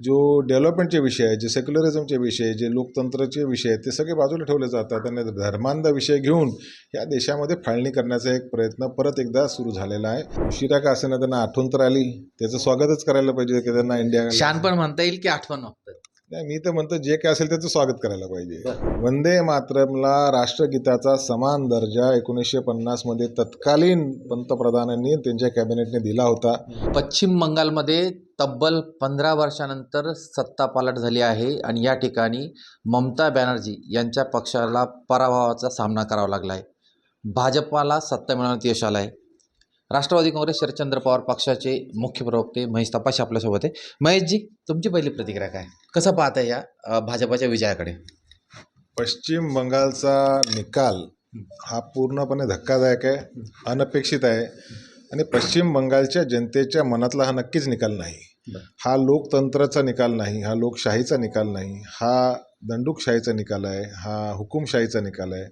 जो डेव्हलपमेंटचे विषय आहेत, जे सेक्युलरिझमचे विषय आहेत, जे लोकतंत्राचे विषय आहेत, ते सगळे बाजूला ठेवले जातात आणि धर्मांध विषय घेऊन या देशामध्ये फाळणी करण्याचा एक प्रयत्न परत एकदा सुरू झालेला आहे. उशिरा का असेना त्यांना आठवण तर आली, त्याचं स्वागतच करायला पाहिजे की त्यांना इंडिया. शानपण म्हणता येईल की आठवण फक्त? नाही, मी तर म्हणतो जे काय असेल त्याचं स्वागत करायला पाहिजे. बरं. वंदे मातरमला राष्ट्रगीताचा समान दर्जा 1950 मध्ये तत्कालीन पंतप्रधानांनी त्यांच्या कॅबिनेटने दिला होता. पश्चिम बंगालमध्ये तब्बल 15 वर्षानंतर सत्ता पालट झाली आहे आणि या ठिकाणी ममता बॅनर्जी यांच्या पक्षाला पराभवाचा सामना करावा लागला आहे. भाजपाला सत्ता मिळवण्यात यश आलं आहे. राष्ट्रवादी काँग्रेस शरदचंद्र पवार पक्षाचे मुख्य प्रवक्ते महेश तपाशी आपल्यासोबत आहे. महेशजी, तुमची पहिली प्रतिक्रिया काय? कसं पाहता या भाजपाच्या विजयाकडे? पश्चिम बंगालचा निकाल हा पूर्णपणे धक्कादायक आहे, अनपेक्षित आहे आणि पश्चिम बंगालच्या जनतेच्या मनातला हा नक्कीच निकाल नाही. हा लोकतंत्राचा निकाल नाही, हा लोकशाहीचा निकाल नाही, हा दंडुकशाहीचा निकाल आहे, हा हुकुमशाहीचा निकाल आहे,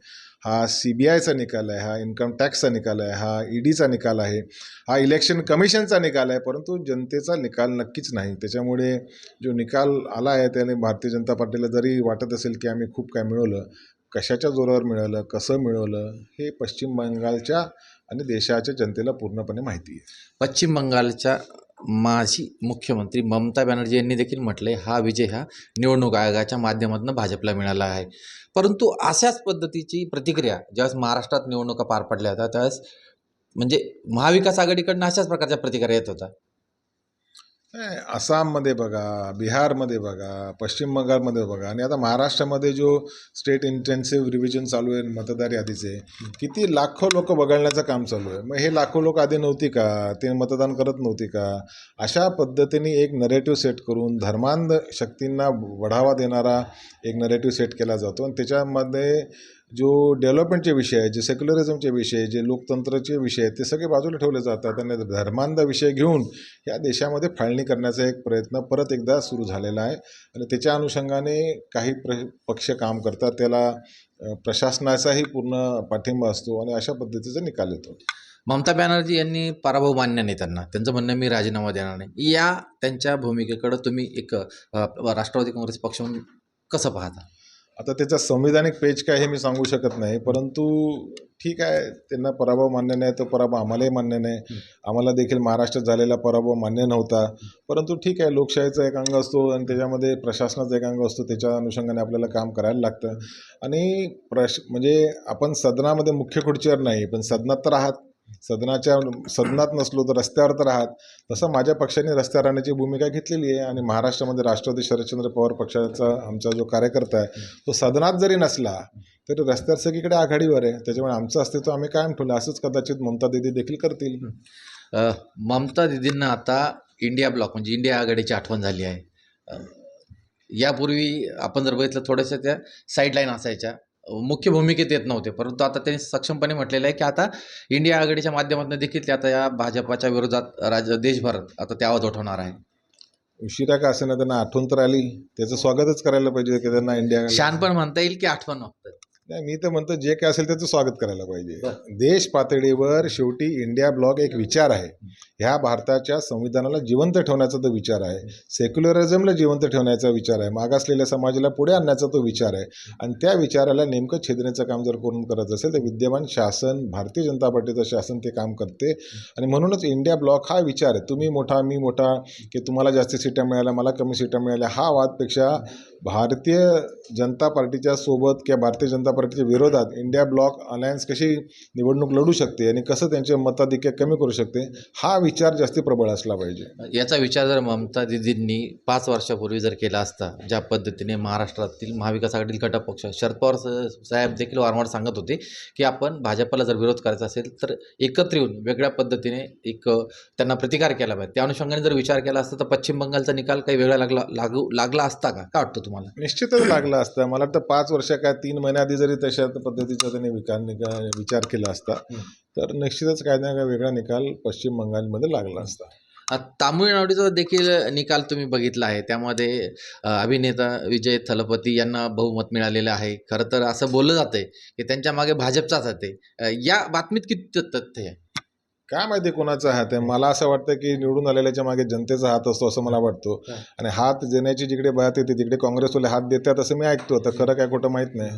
हा CBIचा निकाल आहे, हा इन्कम टॅक्सचा निकाल आहे, हा EDचा निकाल आहे, हा इलेक्शन कमिशनचा निकाल आहे, परंतु जनतेचा निकाल नक्कीच नाही. त्याच्यामुळे जो निकाल आला आहे त्याने भारतीय जनता पार्टीला जरी वाटत असेल की आम्ही खूप काय मिळवलं, कशाच्या जोरावर मिळवलं, कसं मिळवलं, हे पश्चिम बंगालच्या आणि देशाच्या जनतेला पूर्णपणे माहिती आहे. पश्चिम बंगालच्या माजी मुख्यमंत्री ममता बॅनर्जी यांनी देखील म्हटले हा विजय हा निवडणूक आयोगाच्या माध्यमातून भाजपला मिळाला आहे. परंतु अशाच पद्धतीची प्रतिक्रिया ज्यावेळेस महाराष्ट्रात निवडणुका पार पडल्या होत्या त्यावेळेस म्हणजे महाविकास आघाडीकडनं अशाच प्रकारच्या प्रतिक्रिया येत होता. आसाममध्ये बघा, बिहारमध्ये बघा, पश्चिम बंगालमध्ये बघा आणि आता महाराष्ट्रामध्ये जो स्टेट इंटेन्सिव्ह रिव्हिजन चालू आहे मतदार यादीचे, किती लाखो लोक बघायचं काम चालू आहे. मग हे लाखो लोक आधी नव्हती का? ते मतदान करत नव्हती का? अशा पद्धतीने एक नरेटिव्ह सेट करून धर्मांध शक्तींना बढावा देणारा एक नरेटिव्ह सेट केला जातो आणि त्याच्यामध्ये जो डेव्हलपमेंटचे विषय आहेत, जे सेक्युलरिझमचे विषय आहेत, जे लोकतंत्राचे विषय आहेत, ते सगळे बाजूला ठेवले जातात आणि धर्मांध विषय घेऊन या देशामध्ये फाळणी करण्याचा एक प्रयत्न परत एकदा सुरू झालेला आहे आणि त्याच्या अनुषंगाने काही पक्ष काम करतात, त्याला प्रशासनाचाही पूर्ण पाठिंबा असतो आणि अशा पद्धतीचा निकाल येतो. ममता बॅनर्जी यांनी पराभव मान्य नाही, त्यांचं म्हणणं मी राजीनामा देणार नाही. या त्यांच्या भूमिकेकडं तुम्ही एक राष्ट्रवादी काँग्रेस पक्ष म्हणून कसं पाहता? आता त्याचा संविधानिक पेज काय हे मी सांगू शकत नाही, परंतु ठीक आहे, त्यांना पराभव मान्य नाही तर पराभव आम्हालाही मान्य नाही. आम्हाला देखील महाराष्ट्रात झालेला पराभव मान्य नव्हता, परंतु ठीक आहे, लोकशाहीचा एक अंग असतो आणि त्याच्यामध्ये प्रशासनाचा एक अंग असतो, त्याच्या अनुषंगाने आपल्याला काम करायला लागतं. आणि म्हणजे आपण सदनामध्ये मुख्य खुर्चीवर नाही पण सदनात तर आहात, सदनात नसलो तर रस्त्यावर तर आहात. तसं माझ्या पक्षाने रस्त्यावर राहण्याची भूमिका घेतलेली आहे आणि महाराष्ट्रामध्ये राष्ट्रवादी शरदचंद्र पवार पक्षाचा आमचा जो कार्यकर्ता आहे तो सदनात जरी नसला तरी रस्त्यावर सगळीकडे आघाडीवर आहे. त्याच्यामुळे आमचं अस्तित्व आम्ही कायम ठेवलं. असंच कदाचित ममता दीदी देखील करतील. ममता दीदींना आता इंडिया ब्लॉक म्हणजे इंडिया आघाडीची आठवण झाली आहे. यापूर्वी आपण जर बघितलं थोड्याशा त्या साईडलाईन असायच्या, मुख्य भूमिकेत येत नव्हते, परंतु आता त्यांनी सक्षमपणे म्हटलेलं आहे की आता इंडिया आघाडीच्या माध्यमातून देखील ते आता या भाजपाच्या विरोधात देशभरात आता ते आवाज उठवणार आहे. उशिरा का असेना त्यांना आठवण तर आली, त्याचं स्वागतच करायला पाहिजे की त्यांना इंडिया. शानपण म्हणता येईल की आठवण फक्त? नाही, मी तर म्हणतो जे काय असेल त्याचं स्वागत करायला पाहिजे. देश पातळीवर शेवटी इंडिया ब्लॉक एक विचार आहे. ह्या भारताच्या संविधानाला जिवंत ठेवण्याचा तो विचार आहे, सेक्युलरिझमला जिवंत ठेवण्याचा विचार आहे, मागासलेल्या समाजाला पुढे आणण्याचा तो विचार आहे आणि त्या विचाराला नेमकं छेदण्याचं काम जर कोण करत असेल तर विद्यमान शासन, भारतीय जनता पार्टीचं शासन ते काम करते. आणि म्हणूनच इंडिया ब्लॉक हा विचार आहे, तुम्ही मोठा मी मोठा, की तुम्हाला जास्त सीटा मिळाल्या मला कमी सीटा मिळाल्या, हा वादपेक्षा भारतीय जनता पार्टीच्या सोबत किंवा भारतीय जनता पार्टीच्या विरोधात इंडिया ब्लॉक अलायन्स कशी निवडणूक लढू शकते आणि कसं त्यांचे मताधिक्य कमी करू शकते, हा विचार जास्ती प्रबळ असला पाहिजे. याचा विचार जर ममता दीदींनी 5 वर्षापूर्वी जर केला असता, ज्या पद्धतीने महाराष्ट्रातील महाविकास आघाडीतील घटक पक्ष शरद पवार साहेब देखील वारंवार सांगत होते की आपण भाजपला जर विरोध करायचा असेल तर एकत्र येऊन वेगळ्या पद्धतीने एक त्यांना प्रतिकार केला पाहिजे, त्या अनुषंगाने जर विचार केला असता तर पश्चिम बंगालचा निकाल काही वेगळा लागला असता का? काय वाटतं तुम्हाला? निश्चितच लागला असता. मला वाटतं 5 वर्ष काय 3 महिन्याआधी जरी तशा पद्धतीचा त्यांनी विचार केला असता तर निश्चितच काय ना काय वेगळा निकाल पश्चिम बंगालमध्ये लागला असता. तामिळनाडूचा देखील निकाल तुम्ही बघितला आहे, त्यामध्ये अभिनेता विजय थलपती यांना बहुमत मिळालेलं आहे. खरं तर असं बोललं जातंय की त्यांच्या मागे भाजपचाच आहे. या बातमीत किती तथ्य आहे? काय माहिती कोणाचा हात आहे. मला असं वाटतं की निवडून आलेल्याच्या मागे जनतेचा हात असतो असं मला वाटतो. आणि हात देण्याची जिकडे बात येते तिकडे काँग्रेसवाले हात देतात असं मी ऐकतो. तर खरं काय खोटं माहीत नाही.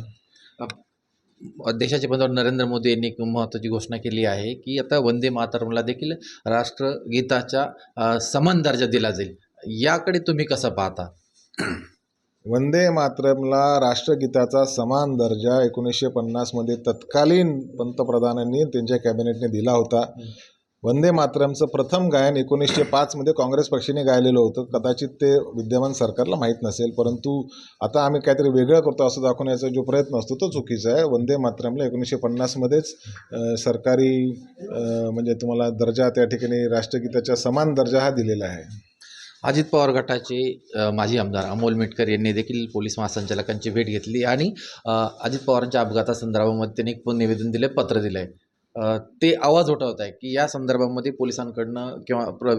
देशाचे पंतप्रधान नरेंद्र मोदी यांनी एक महत्त्वाची घोषणा केली आहे की आता वंदे मातरमला देखील राष्ट्रगीताच्या समान दर्जा दिला जाईल. याकडे तुम्ही कसं पाहता? वंदे मातरमला राष्ट्रगीताचा समान दर्जा 1950मध्ये तत्कालीन पंतप्रधानांनी त्यांच्या कॅबिनेटने दिला होता. वंदे मातरमचं प्रथम गायन 1905मध्ये काँग्रेस पक्षाने गायलेलं होतं. कदाचित ते विद्यमान सरकारला माहीत नसेल, परंतु आता आम्ही काहीतरी वेगळं करतो असं दाखवण्याचा जो प्रयत्न असतो तो चुकीचा आहे. वंदे मातरमला 1950मध्येच सरकारी म्हणजे तुम्हाला दर्जा त्या ठिकाणी राष्ट्रगीताच्या समान दर्जा हा दिलेला आहे. अजित पवार गटाचे माजी आमदार अमोल मिटकर यांनी देखील पोलीस महासंचालकांची भेट घेतली आणि अजित पवारांच्या अपघातासंदर्भामध्ये त्यांनी एक निवेदन दिलं, पत्र दिलं आहे. ते आवाज उठवत आहे की या संदर्भामध्ये पोलिसांकडनं किंवा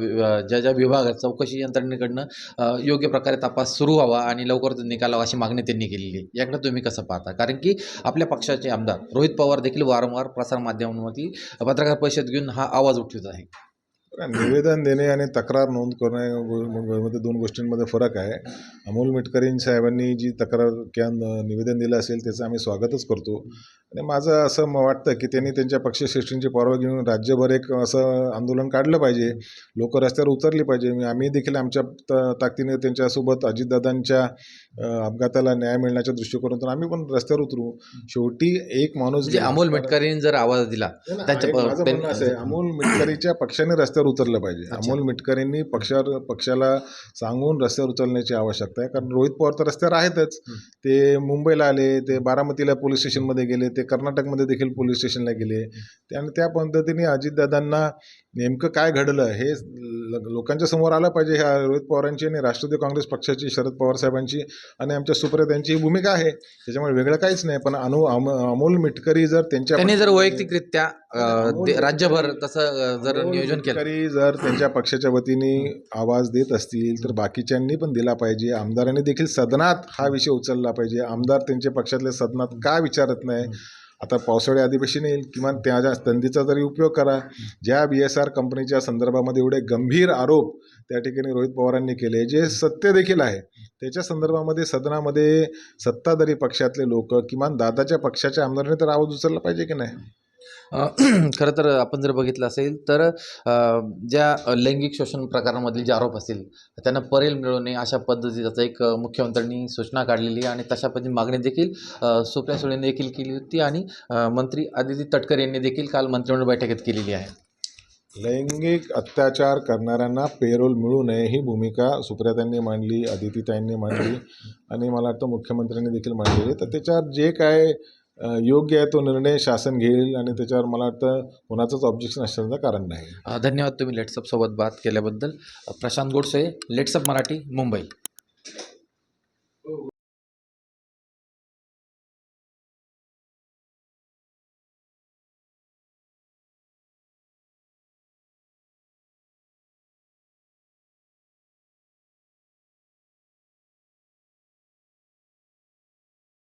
ज्या ज्या विभागात चौकशी यंत्रणेकडनं योग्य प्रकारे तपास सुरू व्हावा आणि लवकरच निकालावा अशी मागणी त्यांनी केलेली आहे. याकडे तुम्ही कसं पाहता? कारण की आपल्या पक्षाचे आमदार रोहित पवार देखील वारंवार प्रसारमाध्यमांवरती पत्रकार परिषद घेऊन हा आवाज उठवत आहे. निवेदन देणे आणि तक्रार नोंद करण्यामध्ये दोन गोष्टींमध्ये फरक आहे. अमोल मिटकरी साहेबांनी जी तक्रार किंवा निवेदन दिलं असेल त्याचं आम्ही स्वागतच करतो. आणि माझं असं वाटतं की त्यांनी त्यांच्या पक्षश्रेष्ठींची परवानगी घेऊन राज्यभर एक असं आंदोलन काढलं पाहिजे. लोक रस्त्यावर उतरली पाहिजे. आम्ही देखील आमच्या ताकदीने त्यांच्यासोबत अजितदादांच्या अपघाताला न्याय मिळण्याच्या दृष्टिकोनातून आम्ही पण रस्त्यावर उतरू. शेवटी एक माणूस म्हणजे अमोल मिटकरींनी जर आवाज दिला माझं म्हणणं असं आहे, अमोल मिटकरीच्या पक्षाने रस्त्यावर उतरलं पाहिजे. अमोल मिटकरींनी पक्षाला सांगून रस्त्यावर उतरण्याची आवश्यकता आहे. कारण रोहित पवार तर रस्त्यावर आहेतच. ते मुंबईला आले, ते बारामतीला पोलीस स्टेशनमध्ये गेले, ते कर्नाटकमध्ये देखील पोलीस स्टेशनला गेले. आणि त्या पद्धतीने अजितदादांना नेमकं काय घडलं हे लोकांच्या समोर आलं पाहिजे. ह्या रोहित पवारांची आणि राष्ट्रवादी काँग्रेस पक्षाची, शरद पवार साहेबांची आणि आमच्या सुप्रियातांची भूमिका आहे. त्याच्यामुळे वेगळं काहीच नाही. पण अमोल मिटकरी जर त्यांनी जर वैयक्तिकरित्या राज्यभर तसं जर नियोजन केलं, मिटकरी जर त्यांच्या पक्षाच्या वतीने आवाज देत असतील तर बाकीच्यांनी पण दिला पाहिजे. आमदारांनी देखील सदनात हा विषय उचलला पाहिजे. आमदार त्यांच्या पक्षातल्या सदनात का विचारत नाही? आता पावसाळी अधिवेशन येईल, किमान त्या संधीचा तरी उपयोग करा. ज्या BSR कंपनीच्या संदर्भामध्ये एवढे गंभीर आरोप त्या ठिकाणी रोहित पवारांनी केले, जे सत्य देखील आहे, त्याच्या संदर्भामध्ये सदनामध्ये सत्ताधारी पक्षातले लोक किमान दादाच्या पक्षाच्या आमदारांनी तर आवाज उचलला पाहिजे की नाही? खरं तर आपण जर बघितलं असेल तर ज्या लैंगिक शोषण प्रकारांमधील जे आरोप असतील त्यांना परेल मिळू नये अशा पद्धतीचा एक मुख्यमंत्र्यांनी सूचना काढलेली आहे आणि तशा पद्धतीने मागणी देखील सुप्रिया सुळेंनी देखील केली होती आणि मंत्री आदिती तटकरे यांनी देखील काल मंत्रिमंडळ बैठकीत केलेली आहे. लैंगिक अत्याचार करणाऱ्यांना पेरोल मिळू नये ही भूमिका सुप्रियाताईंनी मांडली, अदितीताईंनी मांडली आणि मला वाटतं मुख्यमंत्र्यांनी देखील मांडली. तर त्याच्यावर जे काय योग्य आहे तो निर्णय शासन घेईल आणि त्याच्यावर मला वाटतं कोणाचंच ऑब्जेक्शन असण्याचं कारण नाही. धन्यवाद तुम्ही लेट्सअप सोबत बात केल्याबद्दल. प्रशांत गोडसे, लेट्सअप मराठी, मुंबई.